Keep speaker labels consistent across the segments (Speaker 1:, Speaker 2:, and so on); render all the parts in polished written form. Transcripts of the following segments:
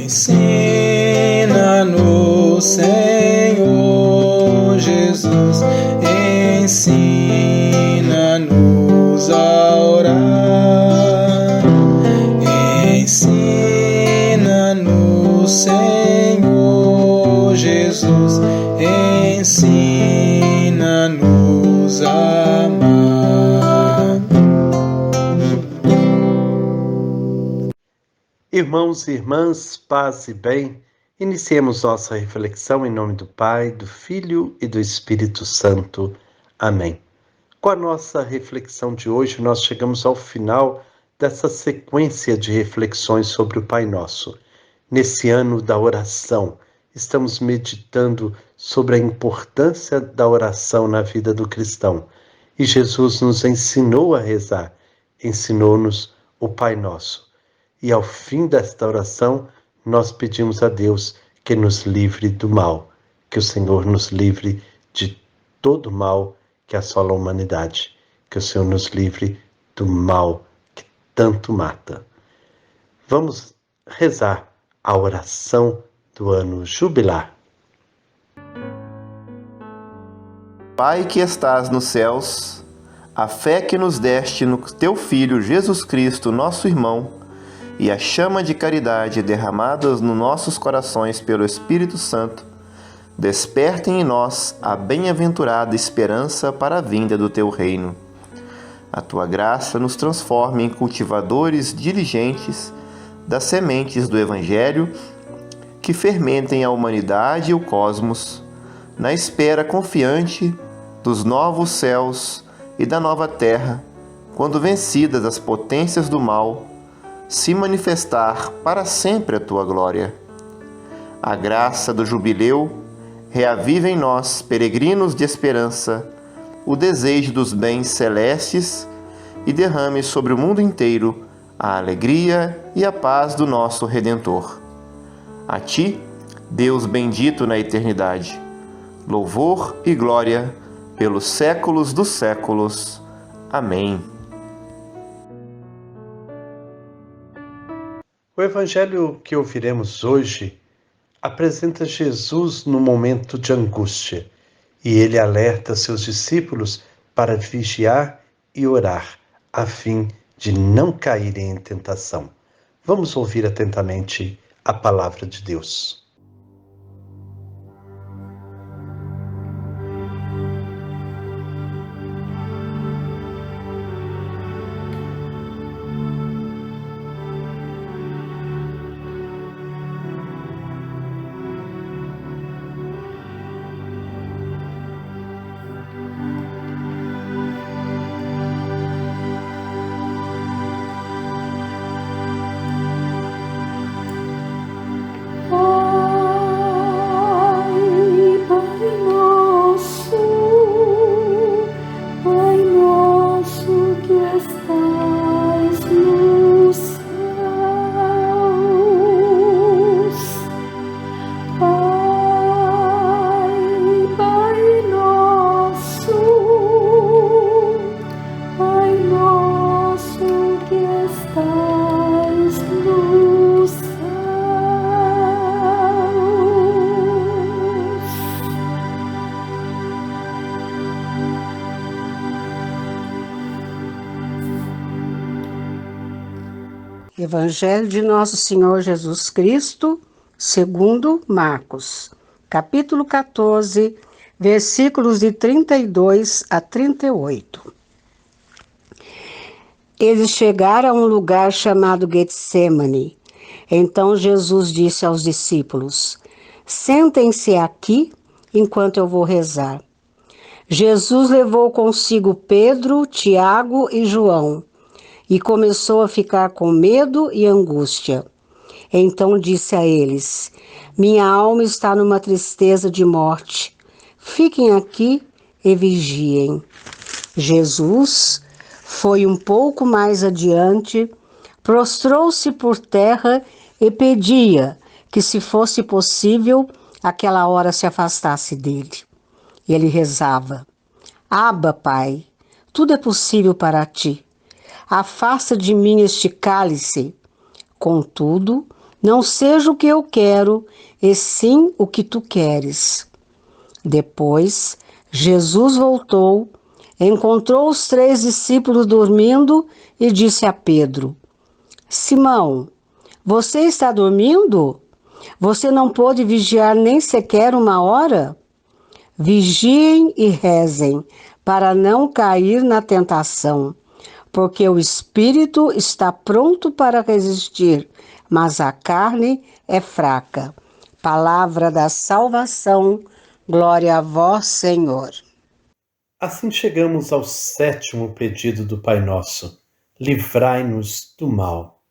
Speaker 1: Ensina-nos, Senhor Jesus, ensina-nos a orar. Ensina-nos, Senhor Jesus, ensina-nos a amar.
Speaker 2: Irmãos e irmãs, paz e bem, iniciemos nossa reflexão em nome do Pai, do Filho e do Espírito Santo. Amém. Com a nossa reflexão de hoje, nós chegamos ao final dessa sequência de reflexões sobre o Pai Nosso. Nesse ano da oração, estamos meditando sobre a importância da oração na vida do cristão. E Jesus nos ensinou a rezar, ensinou-nos o Pai Nosso. E ao fim desta oração, nós pedimos a Deus que nos livre do mal, que o Senhor nos livre de todo mal que assola a humanidade, que o Senhor nos livre do mal que tanto mata. Vamos rezar a oração do ano jubilar.
Speaker 3: Pai que estás nos céus, a fé que nos deste no teu Filho Jesus Cristo, nosso irmão, e a chama de caridade derramadas nos nossos corações pelo Espírito Santo, despertem em nós a bem-aventurada esperança para a vinda do teu reino. A tua graça nos transforma em cultivadores diligentes das sementes do Evangelho que fermentem a humanidade e o cosmos, na espera confiante dos novos céus e da nova terra, quando vencidas as potências do mal, se manifestar para sempre a tua glória. A graça do jubileu reaviva em nós, peregrinos de esperança, o desejo dos bens celestes e derrame sobre o mundo inteiro a alegria e a paz do nosso Redentor. A ti, Deus bendito na eternidade, louvor e glória pelos séculos dos séculos. Amém.
Speaker 2: O evangelho que ouviremos hoje apresenta Jesus no momento de angústia e ele alerta seus discípulos para vigiar e orar, a fim de não caírem em tentação. Vamos ouvir atentamente a palavra de Deus.
Speaker 4: Evangelho de Nosso Senhor Jesus Cristo, segundo Marcos, capítulo 14, versículos de 32 a 38. Eles chegaram a um lugar chamado Getsêmani. Então Jesus disse aos discípulos: sentem-se aqui enquanto eu vou rezar. Jesus levou consigo Pedro, Tiago e João e começou a ficar com medo e angústia. Então disse a eles: minha alma está numa tristeza de morte. Fiquem aqui e vigiem. Jesus foi um pouco mais adiante, prostrou-se por terra e pedia que, se fosse possível, aquela hora se afastasse dele. Ele rezava: Abba, Pai, tudo é possível para ti. Afasta de mim este cálice. Contudo, Não seja o que eu quero, e sim o que tu queres. Depois, Jesus voltou, encontrou os 3 discípulos dormindo e disse a Pedro: Simão, você está dormindo? Você não pôde vigiar nem sequer 1 hora? Vigiem e rezem, para não cair na tentação, porque o espírito está pronto para resistir, mas a carne é fraca. Palavra da salvação, glória a vós, Senhor.
Speaker 2: Assim chegamos ao 7º pedido do Pai Nosso: livrai-nos do mal.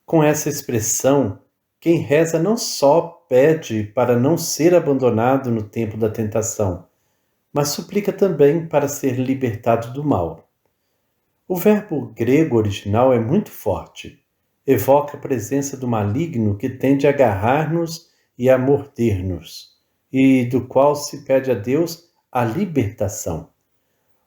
Speaker 2: Com essa expressão, quem reza não só pede para não ser abandonado no tempo da tentação, mas suplica também para ser libertado do mal. O verbo grego original é muito forte. Evoca a presença do maligno que tende a agarrar-nos e a morder-nos, e do qual se pede a Deus a libertação.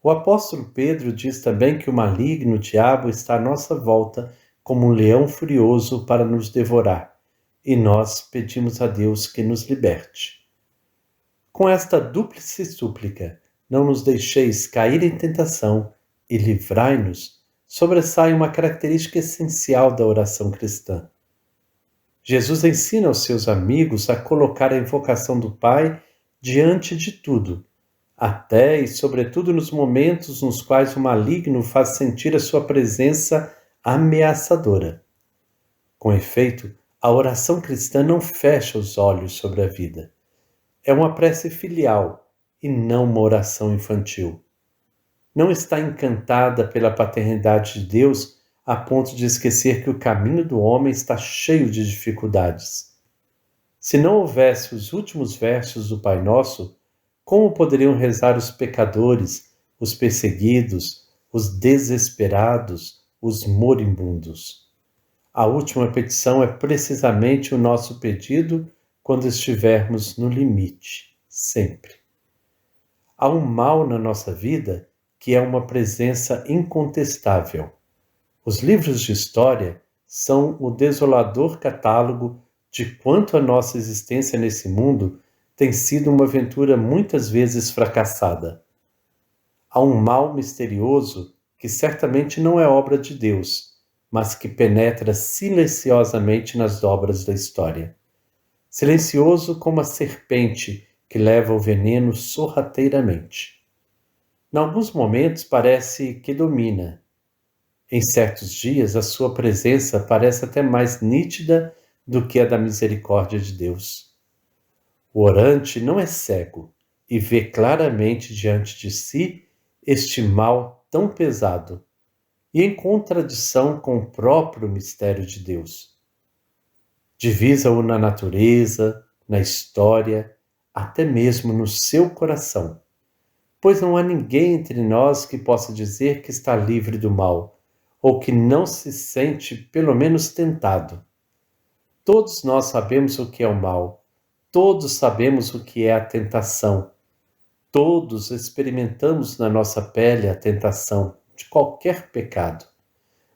Speaker 2: O apóstolo Pedro diz também que o maligno, o diabo, está à nossa volta como um leão furioso para nos devorar, e nós pedimos a Deus que nos liberte. Com esta dúplice súplica, não nos deixeis cair em tentação e livrai-nos, sobressai uma característica essencial da oração cristã. Jesus ensina aos seus amigos a colocar a invocação do Pai diante de tudo, até e sobretudo nos momentos nos quais o maligno faz sentir a sua presença ameaçadora. Com efeito, a oração cristã não fecha os olhos sobre a vida. É uma prece filial e não uma oração infantil. Não está encantada pela paternidade de Deus a ponto de esquecer que o caminho do homem está cheio de dificuldades. Se não houvesse os últimos versos do Pai Nosso, como poderiam rezar os pecadores, os perseguidos, os desesperados, os moribundos? A última petição é precisamente o nosso pedido quando estivermos no limite, sempre. Há um mal na nossa vida que é uma presença incontestável. Os livros de história são o desolador catálogo de quanto a nossa existência nesse mundo tem sido uma aventura muitas vezes fracassada. Há um mal misterioso que certamente não é obra de Deus, mas que penetra silenciosamente nas dobras da história. Silencioso como a serpente que leva o veneno sorrateiramente. Em alguns momentos parece que domina. Em certos dias a sua presença parece até mais nítida do que a da misericórdia de Deus. O orante não é cego e vê claramente diante de si este mal tão pesado e em contradição com o próprio mistério de Deus. Divisa-o na natureza, na história, até mesmo no seu coração, pois não há ninguém entre nós que possa dizer que está livre do mal, ou que não se sente pelo menos tentado. Todos nós sabemos o que é o mal, todos sabemos o que é a tentação, todos experimentamos na nossa pele a tentação de qualquer pecado,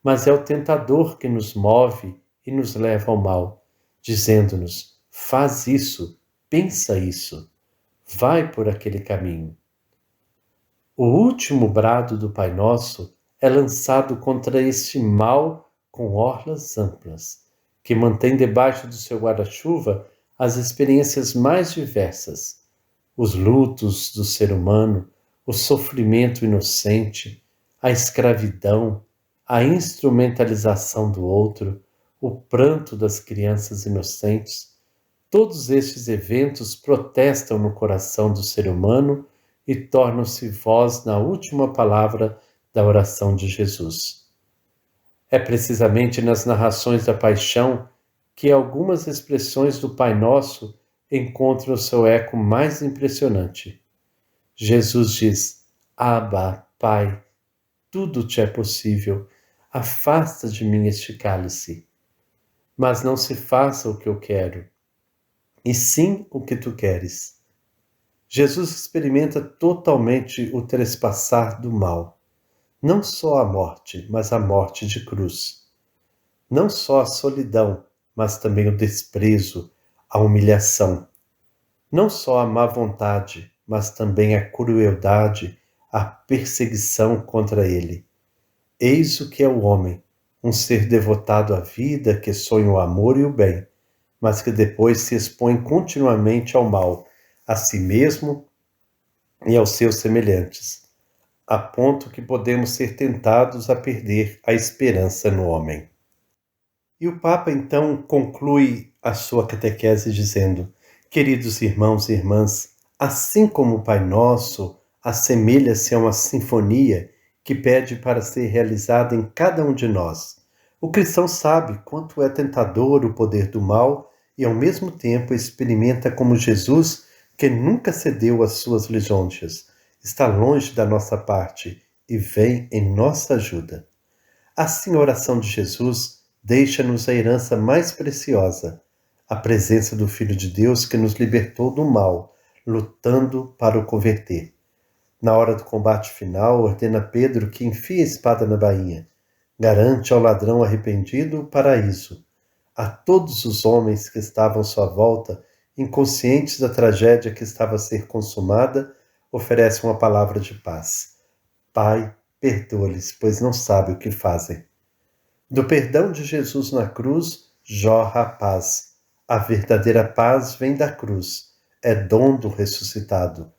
Speaker 2: mas é o tentador que nos move e nos leva ao mal, dizendo-nos: faz isso, pensa isso, vai por aquele caminho. O último brado do Pai Nosso é lançado contra este mal com orlas amplas, que mantém debaixo do seu guarda-chuva as experiências mais diversas, os lutos do ser humano, o sofrimento inocente, a escravidão, a instrumentalização do outro, o pranto das crianças inocentes. Todos estes eventos protestam no coração do ser humano e tornam-se voz na última palavra da oração de Jesus. É precisamente nas narrações da paixão que algumas expressões do Pai Nosso encontram o seu eco mais impressionante. Jesus diz: Abba, Pai, tudo te é possível, afasta de mim este cálice. Mas não se faça o que eu quero, e sim o que tu queres. Jesus experimenta totalmente o trespassar do mal. Não só a morte, mas a morte de cruz. Não só a solidão, mas também o desprezo, a humilhação. Não só a má vontade, mas também a crueldade, a perseguição contra ele. Eis o que é o homem, um ser devotado à vida, que sonha o amor e o bem, mas que depois se expõe continuamente ao mal, a si mesmo e aos seus semelhantes, a ponto que podemos ser tentados a perder a esperança no homem. E o Papa então conclui a sua catequese dizendo: queridos irmãos e irmãs, assim como o Pai Nosso assemelha-se a uma sinfonia que pede para ser realizada em cada um de nós, o cristão sabe quanto é tentador o poder do mal e ao mesmo tempo experimenta como Jesus, que nunca cedeu às suas lisonjas, está longe da nossa parte e vem em nossa ajuda. Assim a oração de Jesus deixa-nos a herança mais preciosa, a presença do Filho de Deus que nos libertou do mal, lutando para o converter. Na hora do combate final, ordena Pedro que enfie a espada na bainha. Garante ao ladrão arrependido o paraíso. A todos os homens que estavam à sua volta, inconscientes da tragédia que estava a ser consumada, oferece uma palavra de paz. Pai, perdoa-lhes, pois não sabem o que fazem. Do perdão de Jesus na cruz, jorra a paz. A verdadeira paz vem da cruz. É dom do ressuscitado.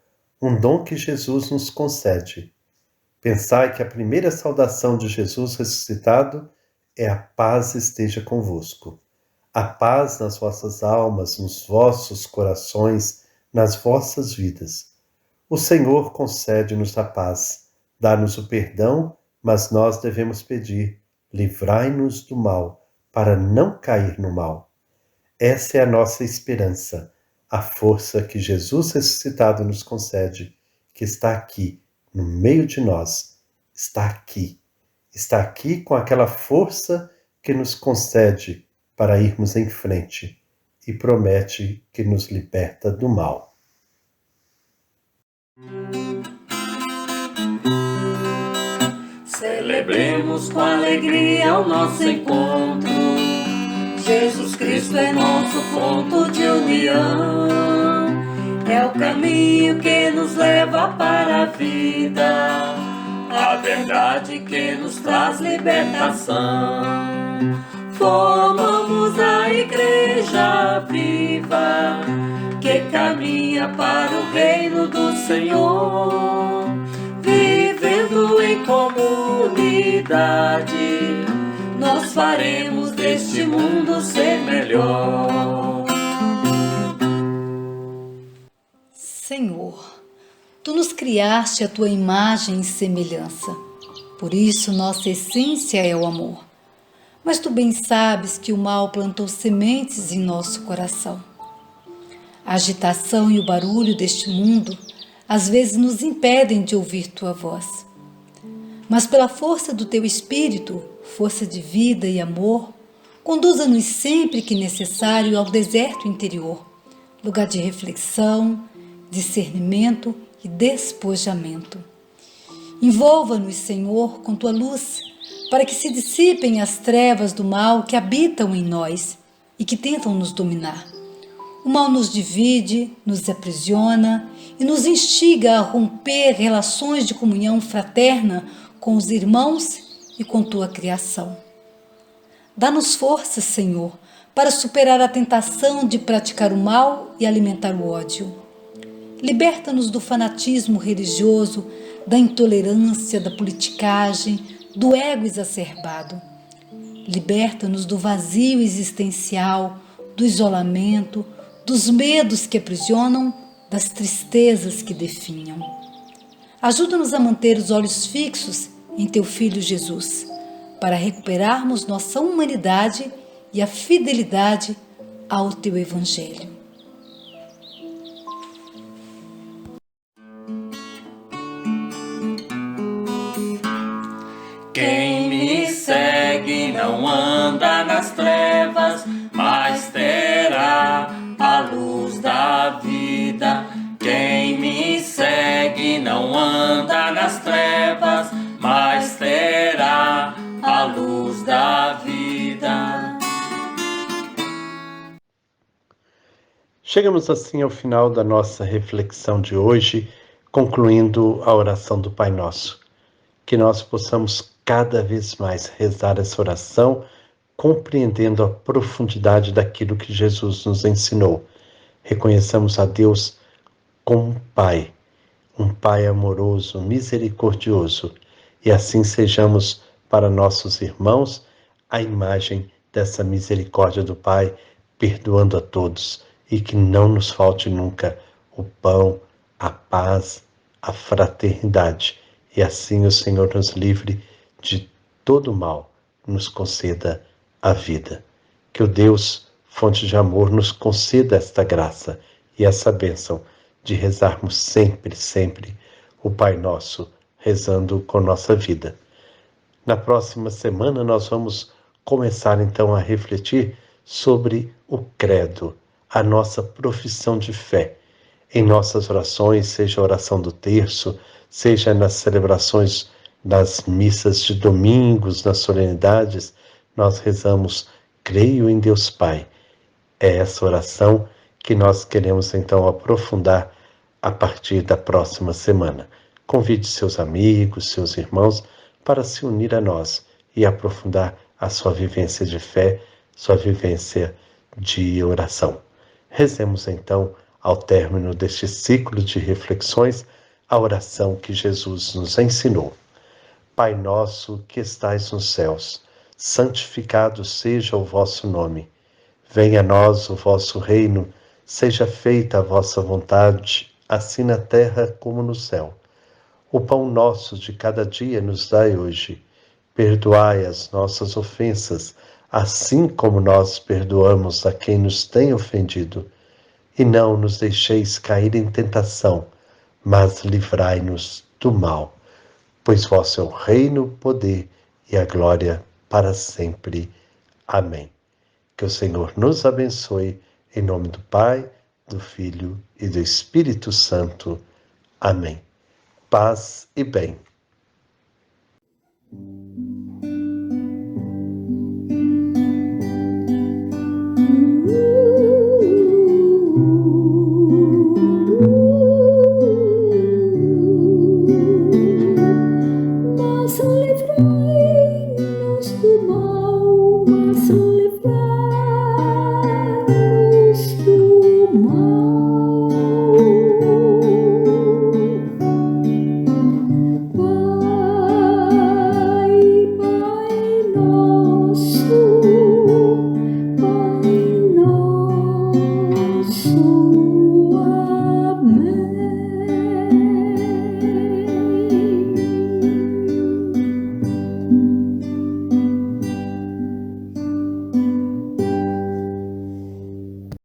Speaker 2: Um dom que Jesus nos concede. Pensai que a primeira saudação de Jesus ressuscitado é a paz esteja convosco. A paz nas vossas almas, nos vossos corações, nas vossas vidas. O Senhor concede-nos a paz, dá-nos o perdão, mas nós devemos pedir: livrai-nos do mal, para não cair no mal. Essa é a nossa esperança, a força que Jesus ressuscitado nos concede, que está aqui, no meio de nós, está aqui com aquela força que nos concede para irmos em frente e promete que nos liberta do mal.
Speaker 5: Celebremos com alegria o nosso encontro. Jesus Cristo é nosso ponto de união. É o caminho que nos leva para a vida, a verdade que nos traz libertação. Formamos a igreja viva, que caminha para o reino do Senhor, vivendo em comunidade, nós faremos deste mundo ser melhor.
Speaker 6: Senhor, Tu nos criaste a Tua imagem e semelhança, por isso nossa essência é o amor. Mas Tu bem sabes que o mal plantou sementes em nosso coração. A agitação e o barulho deste mundo às vezes nos impedem de ouvir Tua voz. Mas pela força do Teu Espírito, força de vida e amor, conduza-nos sempre que necessário ao deserto interior, lugar de reflexão, discernimento e despojamento. Envolva-nos, Senhor, com Tua luz, para que se dissipem as trevas do mal que habitam em nós e que tentam nos dominar. O mal nos divide, nos aprisiona e nos instiga a romper relações de comunhão fraterna com os irmãos e com Tua criação. Dá-nos força, Senhor, para superar a tentação de praticar o mal e alimentar o ódio. Liberta-nos do fanatismo religioso, da intolerância, da politicagem, do ego exacerbado. Liberta-nos do vazio existencial, do isolamento, dos medos que aprisionam, das tristezas que definham. Ajuda-nos a manter os olhos fixos em Teu Filho Jesus, para recuperarmos nossa humanidade e a fidelidade ao Teu Evangelho.
Speaker 5: Quem me segue não anda nas trevas, mas terá a luz da vida. Quem me segue não anda nas trevas, mas terá a luz da vida.
Speaker 2: Chegamos assim ao final da nossa reflexão de hoje, concluindo a oração do Pai Nosso. Que nós possamos cada vez mais rezar essa oração, compreendendo a profundidade daquilo que Jesus nos ensinou. Reconheçamos a Deus como um Pai amoroso, misericordioso, e assim sejamos para nossos irmãos a imagem dessa misericórdia do Pai, perdoando a todos, e que não nos falte nunca o pão, a paz, a fraternidade, e assim o Senhor nos livre de todo mal, nos conceda a vida. Que o Deus, fonte de amor, nos conceda esta graça e essa bênção de rezarmos sempre, sempre o Pai Nosso, rezando com nossa vida. Na próxima semana nós vamos começar então a refletir sobre o credo, a nossa profissão de fé. Em nossas orações, seja a oração do terço, seja nas celebrações das missas de domingos, nas solenidades, nós rezamos, creio em Deus Pai. É essa oração que nós queremos então aprofundar a partir da próxima semana. Convide seus amigos, seus irmãos para se unir a nós e aprofundar a sua vivência de fé, sua vivência de oração. Rezemos então, ao término deste ciclo de reflexões, a oração que Jesus nos ensinou. Pai nosso que estais nos céus, santificado seja o vosso nome. Venha a nós o vosso reino, seja feita a vossa vontade, assim na terra como no céu. O pão nosso de cada dia nos dai hoje. Perdoai as nossas ofensas, assim como nós perdoamos a quem nos tem ofendido. E não nos deixeis cair em tentação, mas livrai-nos do mal. Pois vosso é o reino, o poder e a glória para sempre. Amém. Que o Senhor nos abençoe, em nome do Pai, do Filho e do Espírito Santo. Amém. Paz e bem.